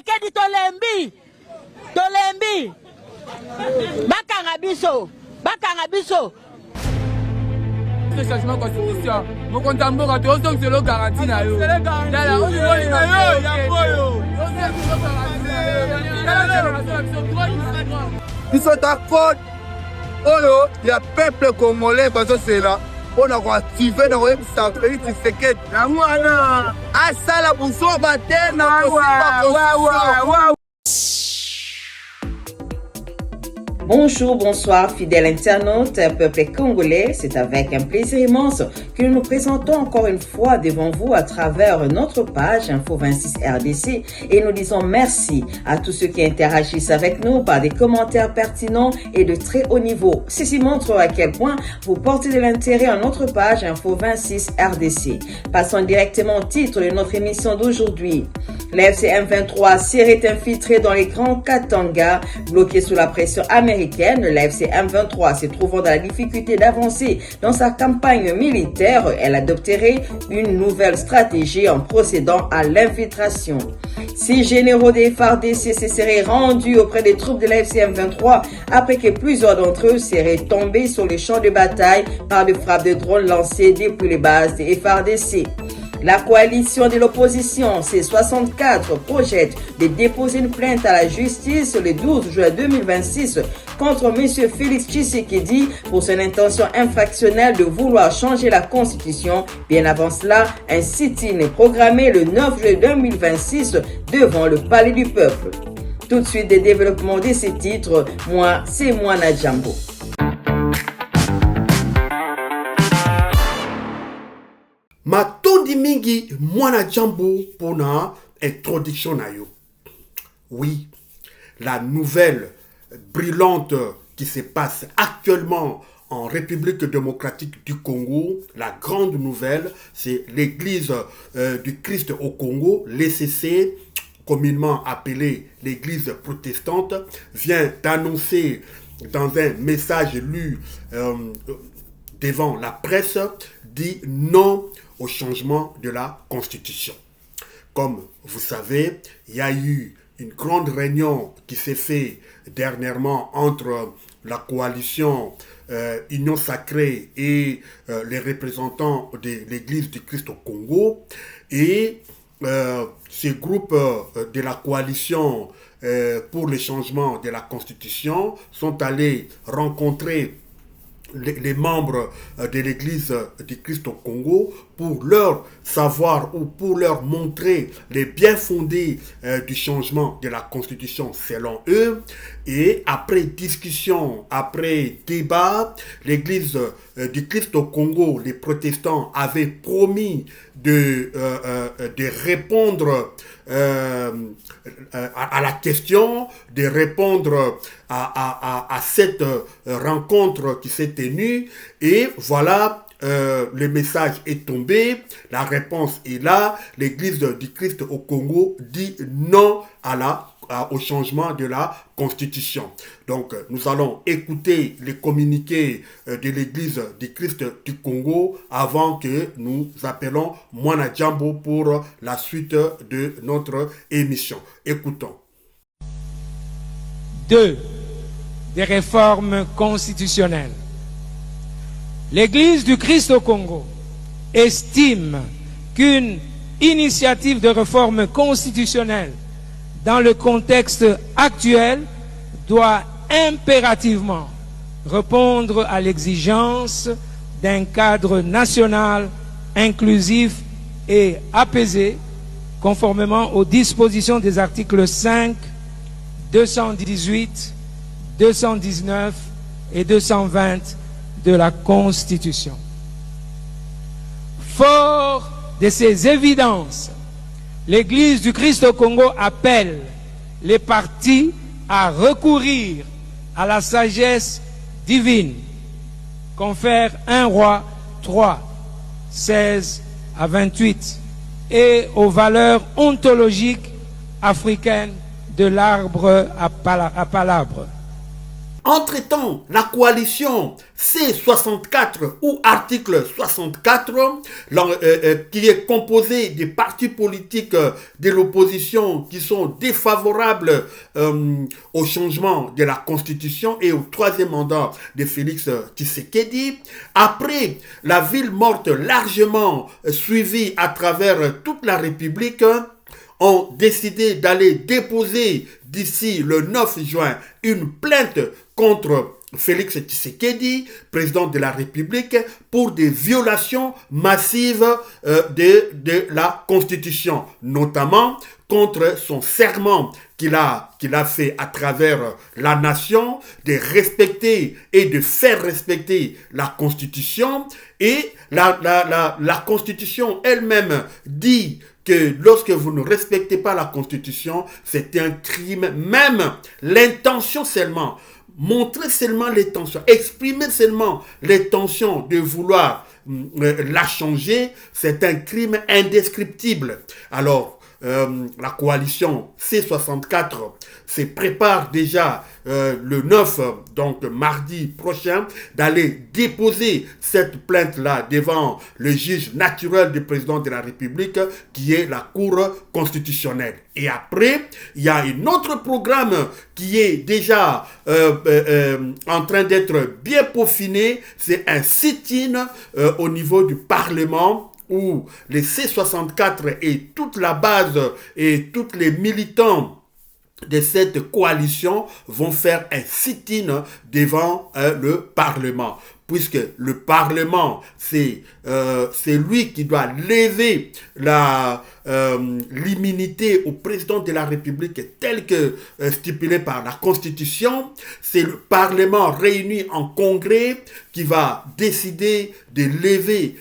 Tshisekedi tolembi bakanga biso le changement constitution mon contamboka to so c'est le garantie na yo dala o biso ta faute oyo ya peuple congolais parce que c'est là on a activé dans le pays Tshisekedi na mwana asala busoba tena wa. Bonjour, bonsoir, fidèles internautes, peuple congolais. C'est avec un plaisir immense que nous nous présentons encore une fois devant vous à travers notre page Info 26 RDC et nous disons merci à tous ceux qui interagissent avec nous par des commentaires pertinents et de très haut niveau. Ceci montre à quel point vous portez de l'intérêt à notre page Info 26 RDC. Passons directement au titre de notre émission d'aujourd'hui. L'AFC M23 s'est infiltré dans les grands Katanga, bloqué sous la pression américaine. L'AFC M23 se trouvant dans la difficulté d'avancer dans sa campagne militaire, elle adopterait une nouvelle stratégie en procédant à l'infiltration. 6 généraux des FARDC se seraient rendus auprès des troupes de l'AFC M23 après que plusieurs d'entre eux seraient tombés sur les champs de bataille par des frappes de drones lancées depuis les bases des FARDC. La coalition de l'opposition, C64, projette de déposer une plainte à la justice le 12 juin 2026 contre M. Félix Tshisekedi pour son intention infractionnelle de vouloir changer la constitution. Bien avant cela, un sit-in est programmé le 9 juin 2026 devant le Palais du Peuple. Tout de suite, des développements de ces titres, moi, c'est Mwana Djambo. Matondi mingi Mwana Djambo pour na introduction na yo. Oui, la nouvelle brûlante qui se passe actuellement en République démocratique du Congo, la grande nouvelle, c'est l'église du Christ au Congo, l'ECC, communément appelée l'église protestante, vient d'annoncer dans un message lu devant la presse, dit non au changement de la Constitution. Comme vous savez, il y a eu une grande réunion qui s'est faite dernièrement entre la coalition Union Sacrée et les représentants de l'Église du Christ au Congo. Et ces groupes de la coalition pour le changement de la Constitution sont allés rencontrer les membres de l'Église du Christ au Congo pour leur savoir ou pour leur montrer les biens fondés du changement de la Constitution selon eux. Et après discussion, après débat, l'Église du Christ au Congo, les protestants avaient promis de répondre à la question, de répondre à cette rencontre qui s'est tenue. Et voilà, le message est tombé, la réponse est là. L'Église du Christ au Congo dit non au changement de la Constitution. Donc, nous allons écouter les communiqués de l'Église du Christ du Congo avant que nous appelons Mwana Djambo pour la suite de notre émission. Écoutons. 2. Des réformes constitutionnelles. L'Église du Christ au Congo estime qu'une initiative de réforme constitutionnelle dans le contexte actuel doit impérativement répondre à l'exigence d'un cadre national inclusif et apaisé, conformément aux dispositions des articles 5, 218, 219 et 220 de la Constitution. Fort de ces évidences, l'Église du Christ au Congo appelle les partis à recourir à la sagesse divine, confère 1 Roi 3, 16 à 28, et aux valeurs ontologiques africaines de l'arbre à palabre. Entre-temps, la coalition C64 ou article 64, qui est composée des partis politiques de l'opposition qui sont défavorables au changement de la Constitution et au troisième mandat de Félix Tshisekedi, après la ville morte largement suivie à travers toute la République, ont décidé d'aller déposer d'ici le 9 juin une plainte contre Félix Tshisekedi, président de la République, pour des violations massives de la Constitution, notamment contre son serment qu'il a fait à travers la nation, de respecter et de faire respecter la Constitution. Et la Constitution elle-même dit que lorsque vous ne respectez pas la Constitution, c'est un crime. Même l'intention seulement, montrer seulement l'intention, exprimer seulement l'intention de vouloir la changer, c'est un crime indescriptible. Alors, la coalition C64 se prépare déjà le 9, donc mardi prochain, d'aller déposer cette plainte-là devant le juge naturel du président de la République, qui est la Cour constitutionnelle. Et après, il y a un autre programme qui est déjà en train d'être bien peaufiné, c'est un sit-in au niveau du Parlement, où les C64 et toute la base et tous les militants de cette coalition vont faire un sit-in devant le Parlement. Puisque le Parlement, c'est lui qui doit lever l'immunité au président de la République tel que stipulé par la Constitution. C'est le Parlement réuni en congrès qui va décider de lever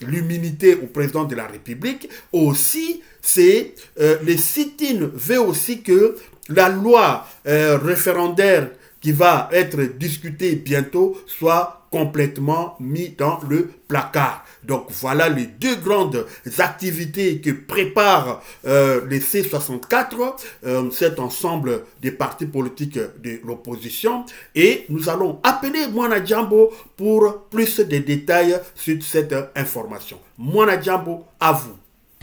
l'immunité au président de la République. Aussi, c'est le sit-in veut aussi que la loi référendaire qui va être discuté bientôt soit complètement mis dans le placard. Donc voilà les deux grandes activités que préparent les C64, cet ensemble des partis politiques de l'opposition. Et nous allons appeler Mwana Djambo pour plus de détails sur cette information. Mwana Djambo, à vous.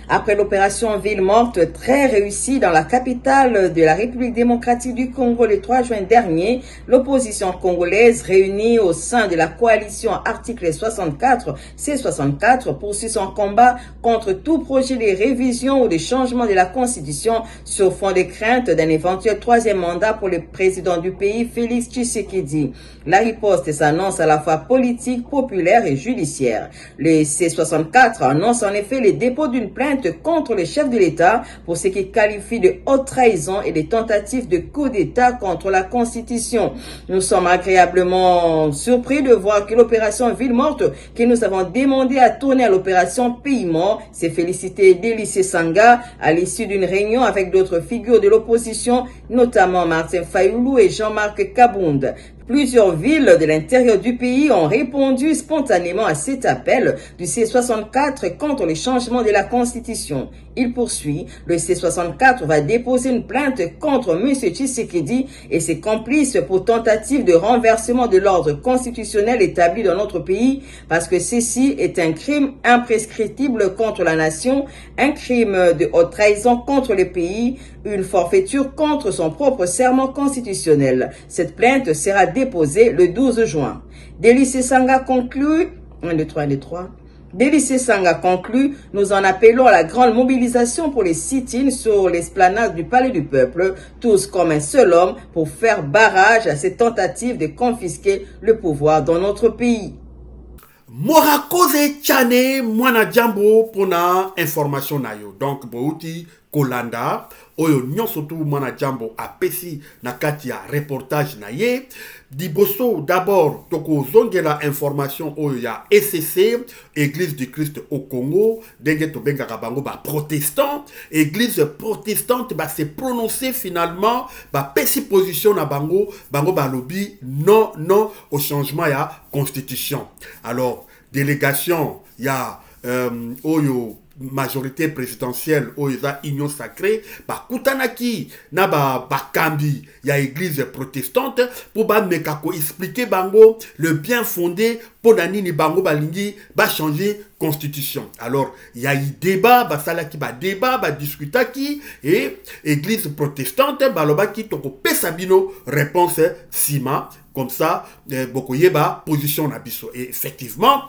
Après l'opération Ville Morte très réussie dans la capitale de la République démocratique du Congo le 3 juin dernier, l'opposition congolaise réunie au sein de la coalition article 64 C64 poursuit son combat contre tout projet de révision ou de changement de la Constitution sur fond de crainte d'un éventuel troisième mandat pour le président du pays, Félix Tshisekedi. La riposte s'annonce à la fois politique, populaire et judiciaire. Le C64 annonce en effet le dépôt d'une plainte contre le chef de l'État pour ce qu'il qualifie de haute trahison et des tentatives de coup d'État contre la Constitution. Nous sommes agréablement surpris de voir que l'opération Ville Morte, que nous avons demandé à tourner à l'opération Pays Mort, s'est félicité Délice Sanga à l'issue d'une réunion avec d'autres figures de l'opposition, notamment Martin Fayoulou et Jean-Marc Kabound. Plusieurs villes de l'intérieur du pays ont répondu spontanément à cet appel du C64 contre le changement de la Constitution. Il poursuit, le C64 va déposer une plainte contre M. Tshisekedi et ses complices pour tentative de renversement de l'ordre constitutionnel établi dans notre pays parce que ceci est un crime imprescriptible contre la nation, un crime de haute trahison contre le pays, une forfaiture contre son propre serment constitutionnel. Cette plainte sera déposée le 12 juin. Délice Sanga conclut, 1, 2, 3, 1, 2, 3. Délice Sanga conclut, nous en appelons à la grande mobilisation pour les sit-ins sur l'esplanade du Palais du Peuple, tous comme un seul homme pour faire barrage à ces tentatives de confisquer le pouvoir dans notre pays. Morakoze Tchane, Mwana Djambo, pona information na yo. Donc, Bouti, Kolanda, Oyo Nyosotu, Mwana Djambo, apesi na kati ya reportage na ye. Diboso, d'abord, toko zongela information Oyo ya ECC, Église du Christ au Congo, denge to benga kabango, ba protestant, Église protestante, ba se prononcer finalement, ba pesi position na bango, bango ba lobby, non, non, au changement ya constitution. Alors, délégation, il y a Oyo majorité présidentielle oyo eza union sacrée bakutanaki na bakambi ya église protestante pour bameka ko expliquer bango le bien fondé pour nini bango balingi changer constitution. Alors il y a eu débat basalaki débat discutaki et église protestante balobaki toko pesa bino réponse sima comme ça bokoyeba position na biso. Et effectivement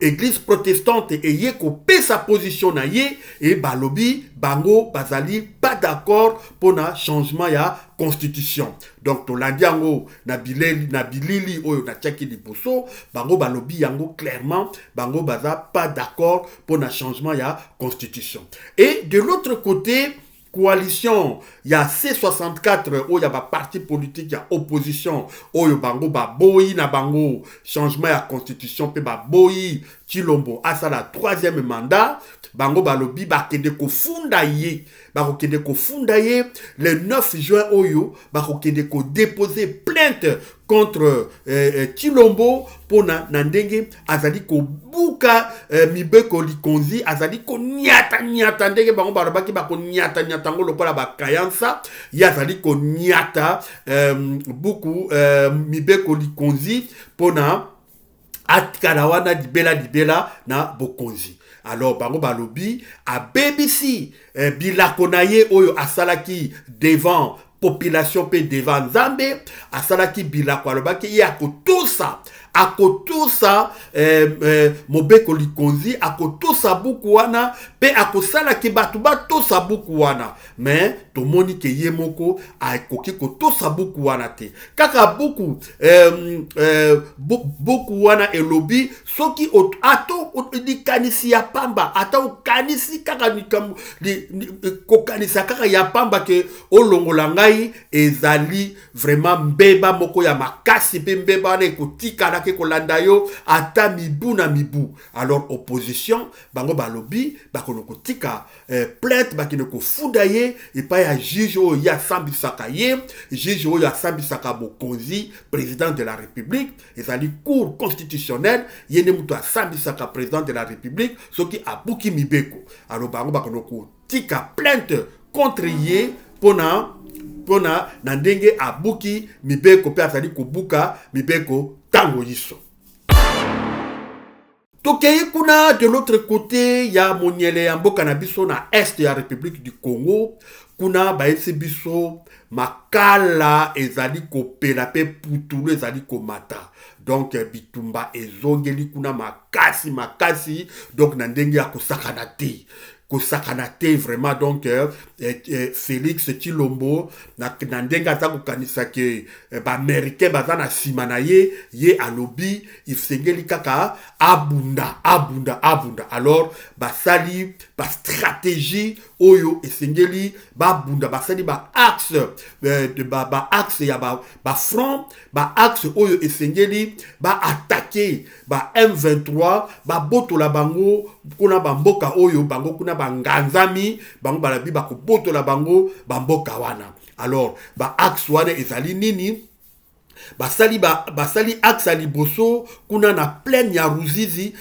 Église protestante eye kopé sa position na ye et balobi bango bazali pas d'accord pour na changement ya constitution. Donc to landiango na bilili oyo na tchaki liboso bango balobi yango clairement bango baza pas d'accord pour na changement ya constitution. Et de l'autre côté coalition, il y a C64 où il y a un parti politique, il y a opposition, où il y a boyi na bango, changement de la constitution, puis boyi Chilombo, à ça la troisième mandat, bango balobi, kende ko fundaye, le 9 juin oyo, kende ko déposer plainte contre Chilombo pour nandenge azali ko buka mibeko likonzi azali ko nyata ndenge bango barabaki bako nyata ngo lokola bakayansa ya azali ko nyata buku mibeko likonzi pona atkala wana dibela na bokonzi. Alors bango balobi a BBC bilako na ye oyo asalaki devant population pe devant Nzambe asalaki bilako alobaki ya kotosa akotosa mobeko likonzi akotosa buku wana pe akosala ki batu batosa buku wana mais tomoni ke ye moko akoki kotosa buku wana te kaka buku buku wana elobi soki ato likanisi ya pamba ata okanisi kaka kokanisa kaka ya pamba ke olongola ngai ezali vraiment mbeba moko ya makasi pe mbeba wana ekotikala ke kolanda yo ata mibu na mibu. Alors opposition bango balobi bakono kotika plainte bakino ko fundaye et pas ya juge o ya sambisaka ye juge o ya sambisaka bokonzi président de la République ezali cour constitutionnelle yene muto sambisaka président de la République soki abuki mibeko. Alors bango bakono kotika plainte contre ye pona na ndenge abuki mibeko pe azali kobuka mibeko tango yiso. Tokei kuna de l'autre côté ya monyele ya mboka na biso na est ya République du Congo kuna baesi biso makala ezali kopela pe putulu ezali komata. Donc bitumba ezongeli kuna makasi donc na ndenge ya kosakana te. Kosakanate vraiment donc Félix Chilombo na ndenga za kokanisa ke ba américain bazana simana ye alobi ifsengeli kaka abunda. Alors basali ba stratégie oyo esengeli babunda basali ba axe ba axe ya ba front ba axe oyo esengeli ba attaquer ba M23 ba botola bango kuna bamboka oyo bango kuna banganzami bango balabi bakobotola bango bamboka wana. Alors ba axe wana ezali nini basali axe liboso kuna na plaine ya Ruzizi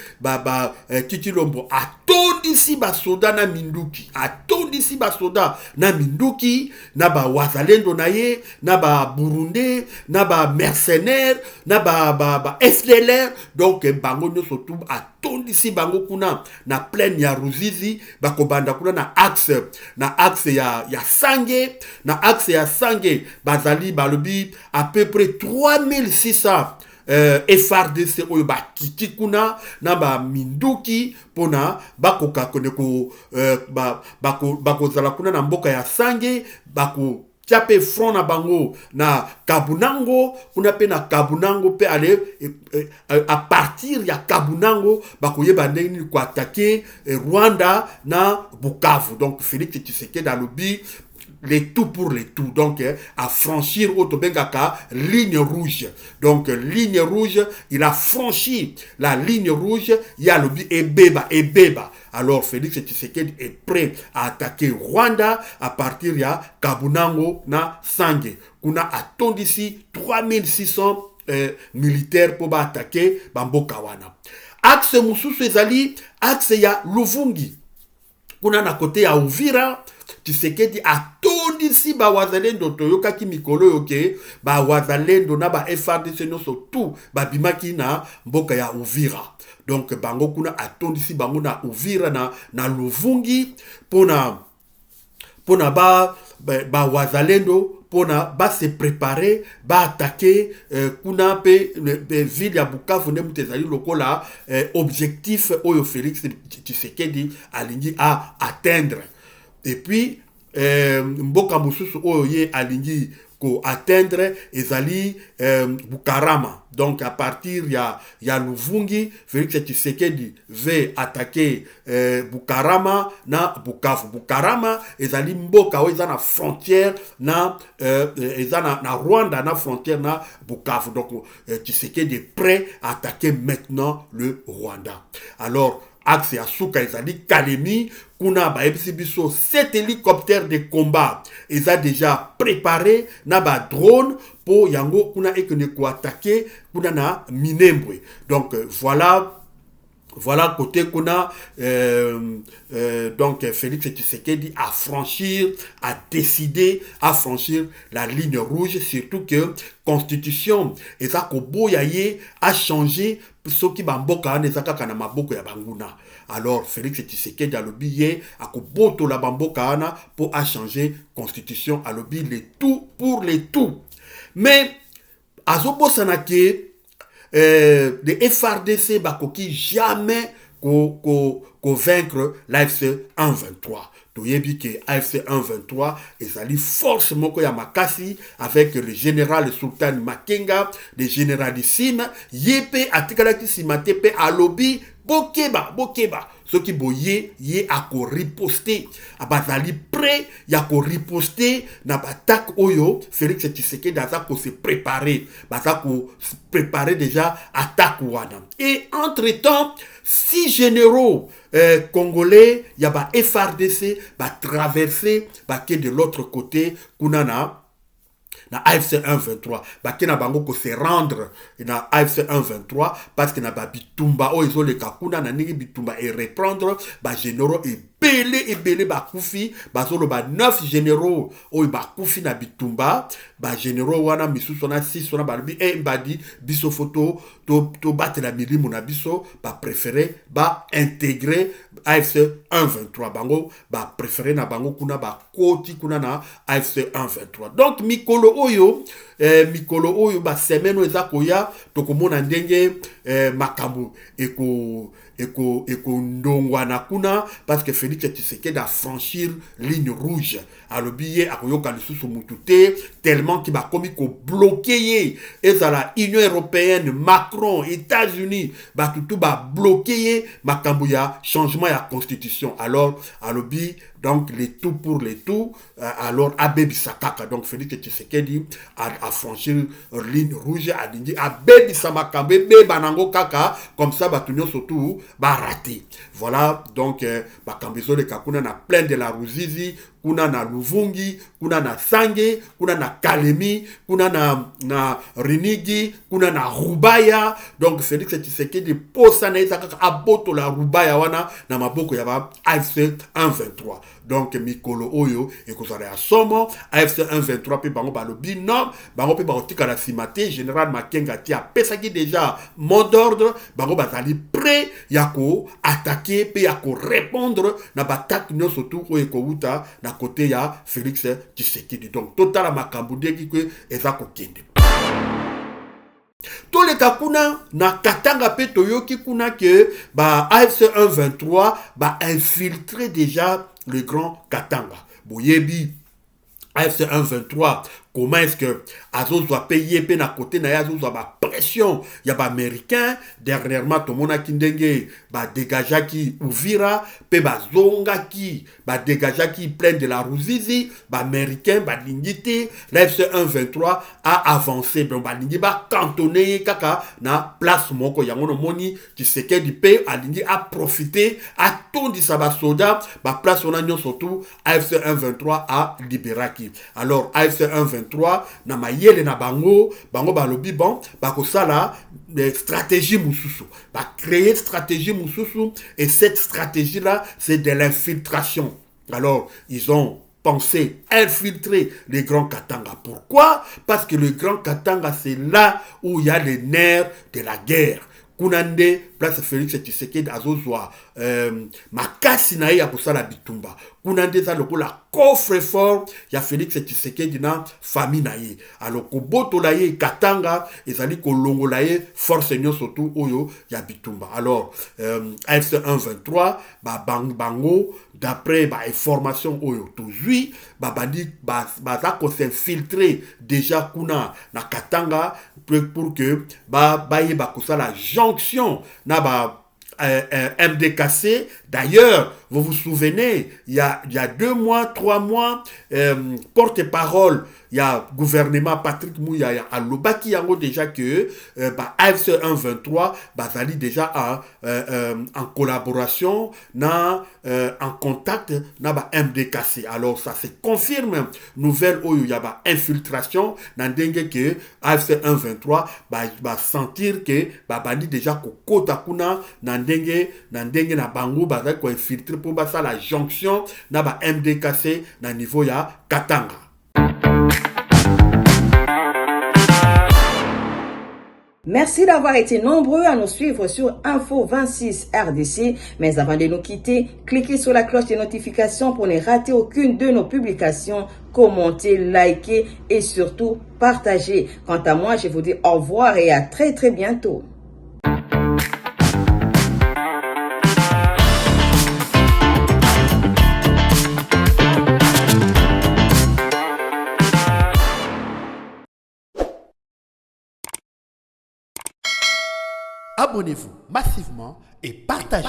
Chilombo atondisi basoda na minduki na ba wazalendo na ye na ba burundais na ba mercenaires na ba FDLR donc bango nyonso tu atondisi bango kuna na plaine ya Ruzizi bakobanda kuna na axe ya Sange bazali balobi à peu près 3600 FRDC oyo bakiti kuna na ba minduki pona bakoka koneko bakozala kuna na mboka ya Sange bako tiape front na bango na Kabunango kuna pe na Kabunango pe aller à partir ya Kabunango bakoyeba ndeni ko attaquer Rwanda na Bukavu. Donc Félix Tshisekedi alobi les tout pour les tout, donc à franchir Otobengaka ligne rouge. Donc ligne rouge, il a franchi la ligne rouge, il y a le Ebeba. Alors Félix Tshisekedi est prêt à attaquer Rwanda à partir de Kabunango na Sange. Kuna atondisi 3600 militaires pour attaquer Bamboka wana. Axe mususu ezali axe ya Luvungi. kuna na kote ya Uvira Tshisekedi atondisi ba wazalendo toyokaki mikolo yoke ba wazalendo na ba FARDC nyonso tout babimaki na mboka ya Uvira. Donc bango kuna atondisi bango na Uvira na Luvungi pona ba wazalendo pona ba se préparer ba attaquer kuna pe ville ya Bukavu ne mutezali lokola objectif oyo Félix Tshisekedi alingi a atteindre. Et puis mboka mususu oyo ye alingi ko atteindre ezali Bukarama. Donc à partir ya Luvungi, Félix Tshisekedi veut attaquer Bukarama na Bukavu. Bukarama ezali mboka oyo na frontière na na Rwanda na frontière na Bukavu. Donc Tshisekedi est prêt à attaquer maintenant le Rwanda. Alors axe ya suka ezali Kalemi kuna ba biso 7 hélicoptères de combat eza déjà préparé na ba drone pour yango kuna ekene ko attaquer kuna na Minembwe. Donc voilà côté kuna donc Félix Tshisekedi a décidé à franchir la ligne rouge, surtout que constitution eza ko boyaye a changé soki bamboka nezaka kana maboko ya banguna. Alors Félix Tshisekedi alobi ye akoboto la bamboka ana pour a changer constitution, alobi les tout pour les tout. Mais azobosana ke de FARDC bakoki jamais vaincre l'AFC 123. Toyebi que AFC 123 ezali force moko ya makasi avec le général Sultan Makenga, le généralissime yepe atikalaki simate pe alobi bokeba soki boye ye ako riposter abazali prêt ya ko riposter na attaque oyo Félix Tshisekedi aza ko se préparer déjà attaque wana. Et entre-temps 6 généraux congolais ya ba FARDC ba traverser ba ke de l'autre côté kunana na AFC 123 bakena bango ko se rendre na AFC 123 parce que na ba bitumba o ezole kakuna na ningi bitumba et reprendre ba généraux ebele bakufi bazolo ba 9 généraux o bakufi na bitumba ba généraux wana misusu na 6 wana balbi mbadi biso photo to batela milimo na biso ba préféré ba intégrer AFC 123 bango ba préféré na bango kuna ba koti kuna na AFC 123. Donc mikolo oyo ba semeno eza koya tokomona ndenge makambo eko ndongwana kuna parce que Félix Tshisekedi a franchir ligne rouge alobiye akoyoka lisusu mutute tellement ki ba komi ko bloquer ezala Union européenne, Macron, États-Unis ba tutu ba bloquer makambo ya changement ya constitution. Alors alobi donc les tout pour les tout alors abebi sakaka. Donc Félix Tshisekedi a franchir ligne rouge alingi abebi samakambe be banango kaka comme ça batunyo surtout ba raté. Voilà donc bakambizo le kakuna na plein de la Ruzizi, kuna na Luvungi, kuna na Sange, kuna na Kalemi, kuna na Rinigi, kuna na Rubaya. Donc Félix Tshisekedi posa na isaka aboto la Rubaya wana na maboko ya ba AFC 123. Donc mikolo oyo ekozala ya somo AFC 123 pe bango balobi non bango pe baotika la simate général Makenga ti apesaki déjà mot d'ordre bango bazali prêt yako attaquer pe yako répondre na batak nyo surtout oyo ekouta na côté ya Félix Tshisekedi. Donc total makambo ndeki ke eza kokende to le kakuna na katanga pe toyoki kuna ke ba AFC 123 ba infiltrer déjà le grand Katanga. Boyebi AFC 123 comment est-ce que Azo doit payer pe na côté na Azo doit ba pression ya ba américain dernièrement to mona kindenge ba dégagaki Uvira pe ba zongaki ba dégagaki plein de la Ruzizi ba américain ba lingiti l'AFC 123 a avancé donc ba lingi ba cantonné kaka na place moko yango no moni Tshisekedi pe alingi a profiter a tondi sa ba soda ba place on a surtout AFC 123 a libéraki. Alors AFC 123 M23 na mayele na bango balobi bon bakosala stratégie mususu créer stratégie mususu et cette stratégie là c'est de l'infiltration. Alors ils ont pensé infiltrer les Grands Katanga. Pourquoi? Parce que le Grand Katanga c'est là où il y a les nerfs de la guerre. Kunande, place Félix Tshisekedi azozwa makasi na ye ya kosala bitumba. Kunande za lokola coffre-fort ya Félix Tshisekedi na famille na ye. Alors kobotola ye Katanga ezali kolongola ye force nyonso tu oyo ya bitumba. Alors AFC 123 bango d'après information oyo tozui bandi baza ko s'infiltrer déjà kuna na Katanga pour que baye bakosala jonction na MDKC. D'ailleurs, vous vous souvenez, il y a 2 mois, 3 mois, porte-parole, il y a gouvernement Patrick Mouya, à Lobaki Yango déjà que AFC 123, bazali déjà en collaboration, en contact, na MDKC. Alors ça se confirme, nouvelle où il y a infiltration, n'endenge que AFC 123, va sentir que bandi déjà kota kuna, n'endenge na bango, bazali ko infiltrer pour basa la jonction, na MDKC, na niveau ya Katanga. Merci d'avoir été nombreux à nous suivre sur Info 26 RDC. Mais avant de nous quitter, cliquez sur la cloche de notification pour ne rater aucune de nos publications. Commentez, likez et surtout partagez. Quant à moi, je vous dis au revoir et à très très bientôt. Abonnez-vous massivement et partagez.